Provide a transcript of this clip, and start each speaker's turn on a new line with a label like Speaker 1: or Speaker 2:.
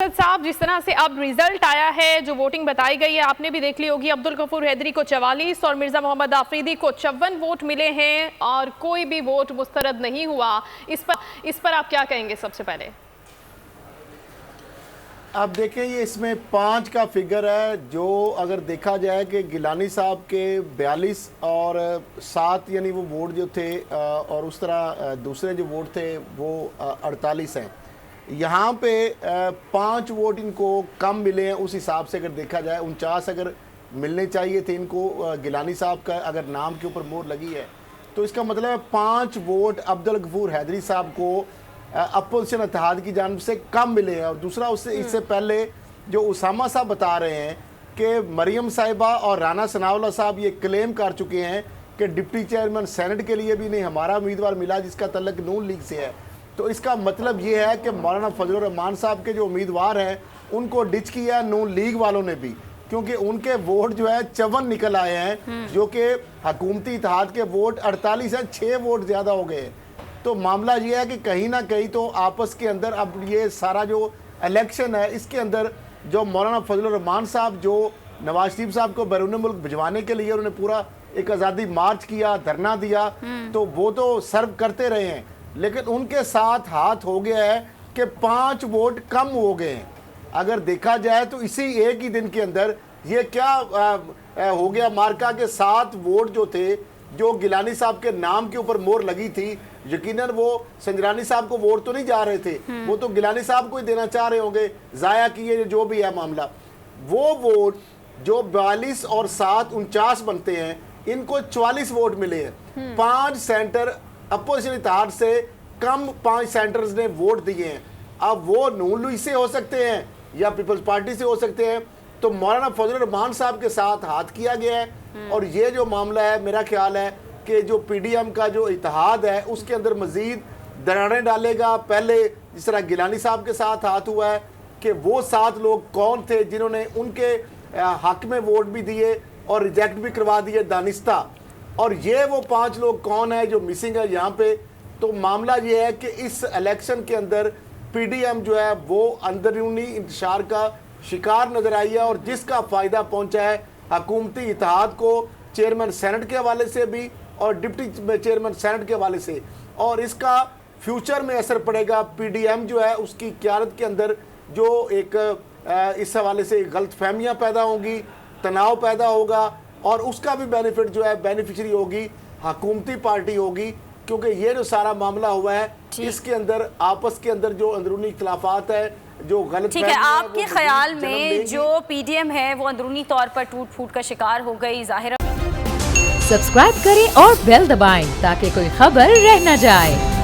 Speaker 1: असद साहब, जिस तरह से अब रिजल्ट आया है, जो वोटिंग बताई गई है, आपने भी देख ली होगी। अब्दुल गफूर हैदरी को 44 और मिर्जा मोहम्मद आफरीदी को 54 वोट मिले हैं और कोई भी वोट मुस्तरद नहीं हुआ। इस पर आप क्या कहेंगे? सबसे पहले
Speaker 2: आप देखें, ये इसमें 5 का फिगर है, जो अगर देखा जाए कि गिलानी साहब के 42 और 7 यानी वो वोट जो थे, और उस तरह दूसरे जो वोट थे वो 48 हैं। यहाँ पे 5 वोट इनको कम मिले हैं। उस हिसाब से अगर देखा जाए 49 अगर मिलने चाहिए थे इनको, गिलानी साहब का अगर नाम के ऊपर मोहर लगी है तो इसका मतलब है 5 वोट अब्दुल गफूर हैदरी साहब को अपोजिशन इत्तेहाद की जानिब से कम मिले हैं। और दूसरा उससे इससे पहले जो उसामा साहब बता रहे हैं कि मरियम साहिबा और राना सनाउल्लाह साहब ये क्लेम कर चुके हैं कि डिप्टी चेयरमैन सेनेट के लिए भी नहीं हमारा उम्मीदवार मिला जिसका तल्लक नून लीग से है। तो इसका मतलब ये है कि मौलाना फजलुर रहमान साहब के जो उम्मीदवार हैं उनको डिच किया नून लीग वालों ने भी, क्योंकि उनके वोट जो है 54 निकल आए हैं, जो कि हकूमती इत्तेहाद के वोट 48 हैं, 6 वोट ज़्यादा हो गए। तो मामला ये है कि कहीं ना कहीं तो आपस के अंदर अब ये सारा जो इलेक्शन है इसके अंदर जो मौलाना फजलुर रहमान साहब जो नवाज शरीफ साहब को बैरून मुल्क भिजवाने के लिए उन्होंने पूरा एक आज़ादी मार्च किया, धरना दिया, तो वो तो सर्व करते रहे हैं, लेकिन उनके साथ हाथ हो गया है कि 5 वोट कम हो गए हैं। अगर देखा जाए तो इसी एक ही दिन के अंदर ये क्या हो गया मार्का के 7 वोट जो थे, जो गिलानी साहब के नाम के ऊपर मोहर लगी थी, यकीनन वो संजरानी साहब को वोट तो नहीं जा रहे थे, वो तो गिलानी साहब को ही देना चाह रहे होंगे, जाया किए जो भी है मामला। वो वोट जो 42 और 7 49 बनते हैं, इनको 44 वोट मिले हैं। 5 सेंटर अपोजिशन इत्तेहाद से कम 5 सेंटर्स ने वोट दिए हैं। अब वो नून लीग से हो सकते हैं या पीपल्स पार्टी से हो सकते हैं। तो मौलाना फजलुर रहमान साहब के साथ हाथ किया गया है। और ये जो मामला है, मेरा ख्याल है कि जो पीडीएम का जो इत्तेहाद है उसके अंदर मजीद दरारें डालेगा। पहले जिस तरह गिलानी साहब के साथ हाथ हुआ है कि वो 7 लोग कौन थे जिन्होंने उनके हक में वोट भी दिए और रिजेक्ट भी करवा दिए दानिस्ता, और ये वो 5 लोग कौन है जो मिसिंग है यहाँ पे। तो मामला ये है कि इस इलेक्शन के अंदर पीडीएम जो है वो अंदरूनी इंतशार का शिकार नजर आई है, और जिसका फ़ायदा पहुंचा है हकूमती इत्तेहाद को, चेयरमैन सेनेट के हवाले से भी और डिप्टी चेयरमैन सेनेट के हवाले से। और इसका फ्यूचर में असर पड़ेगा। पीडीएम जो है उसकी क़यादत के अंदर जो एक इस हवाले से गलतफहमियाँ पैदा होंगी, तनाव पैदा होगा, और उसका भी बेनिफिट जो है बेनिफिशरी होगी हकूमती पार्टी होगी, क्योंकि ये जो सारा मामला हुआ है इसके अंदर आपस के अंदर जो अंदरूनी इख्तिलाफात है, जो गलत
Speaker 3: ठीक है, आपके ख्याल में जो पीडीएम है वो अंदरूनी तौर पर टूट फूट का शिकार हो गई ज़ाहिर।
Speaker 4: सब्सक्राइब करें और बेल दबाएं ताकि कोई खबर रह न जाए।